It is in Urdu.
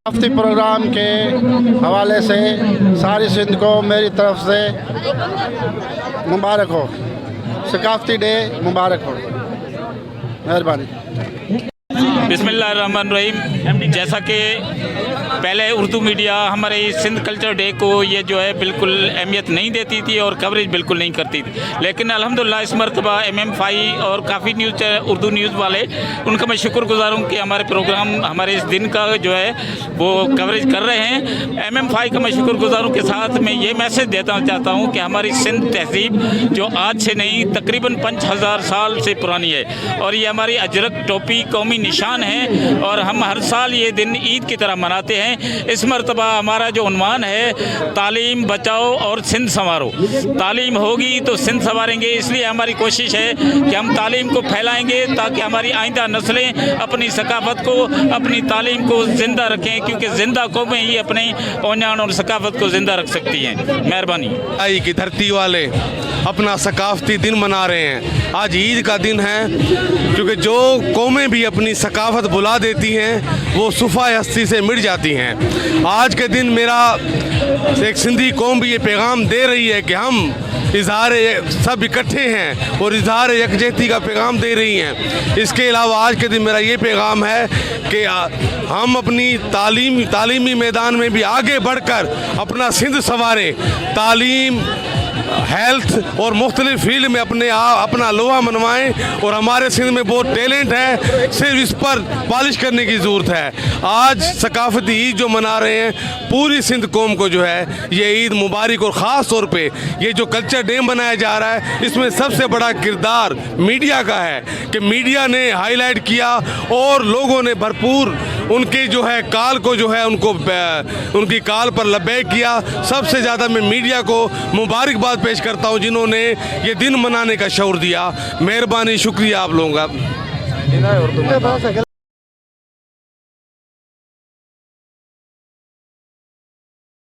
ثقافتی پروگرام کے حوالے سے ساری سندھ کو میری طرف سے مبارک ہو، ثقافتی ڈے مبارک ہو، مہربانی۔ بسم اللہ الرحمن الرحیم۔ جیسا کہ پہلے اردو میڈیا ہمارے سندھ کلچر ڈے کو یہ جو ہے بالکل اہمیت نہیں دیتی تھی اور کوریج بالکل نہیں کرتی تھی، لیکن الحمدللہ اس مرتبہ MMFI اور کافی نیوز اردو نیوز والے ان کا میں شکر گزار ہوں کہ ہمارے پروگرام ہمارے اس دن کا جو ہے وہ کوریج کر رہے ہیں۔ MMFI کا میں شکر گزار ہوں کے ساتھ میں یہ میسج دیتا چاہتا ہوں کہ ہماری سندھ تہذیب جو آج سے نہیں تقریباً 5000 سال سے پرانی ہے، اور یہ ہماری اجرک ٹوپی قومی نشان ہے، اور ہم ہر سال یہ دن عید کی طرح مناتے ہیں۔ اس مرتبہ ہمارا جو عنوان ہے تعلیم بچاؤ اور سندھ سنوارو، تعلیم ہوگی تو سندھ سنواریں گے، اس لیے ہماری کوشش ہے کہ ہم تعلیم کو پھیلائیں گے تاکہ ہماری آئندہ نسلیں اپنی ثقافت کو اپنی تعلیم کو زندہ رکھیں، کیونکہ زندہ قومیں ہی اپنی اونجان اور ثقافت کو زندہ رکھ سکتی ہیں۔ مہربانی۔ آئی کی دھرتی والے اپنا ثقافتی دن منا رہے ہیں، آج عید کا دن ہے، کیونکہ جو قومیں بھی اپنی ثقافت بلا دیتی ہیں وہ صفحہ ہستی سے مٹ جاتی ہیں۔ آج کے دن میرا ایک سندھی قوم بھی یہ پیغام دے رہی ہے کہ ہم اظہار سب اکٹھے ہیں اور اظہار یکجہتی کا پیغام دے رہی ہیں۔ اس کے علاوہ آج کے دن میرا یہ پیغام ہے کہ ہم اپنی تعلیمی میدان میں بھی آگے بڑھ کر اپنا سندھ سنواریں، تعلیم، ہیلتھ اور مختلف فیلڈ میں اپنا لوہا منوائیں، اور ہمارے سندھ میں بہت ٹیلنٹ ہے، صرف اس پر پالش کرنے کی ضرورت ہے۔ آج ثقافتی عید جو منا رہے ہیں، پوری سندھ قوم کو جو ہے یہ عید مبارک، اور خاص طور پہ یہ جو کلچر ڈے منایا جا رہا ہے اس میں سب سے بڑا کردار میڈیا کا ہے کہ میڈیا نے ہائی لائٹ کیا اور لوگوں نے بھرپور ان کے جو ہے کال کو جو ہے ان کی کال پر لبیک کیا۔ سب سے زیادہ میں میڈیا کو مبارکباد پیش کرتا ہوں جنہوں نے یہ دن منانے کا شعور دیا۔ مہربانی، شکریہ آپ لوگوں کا۔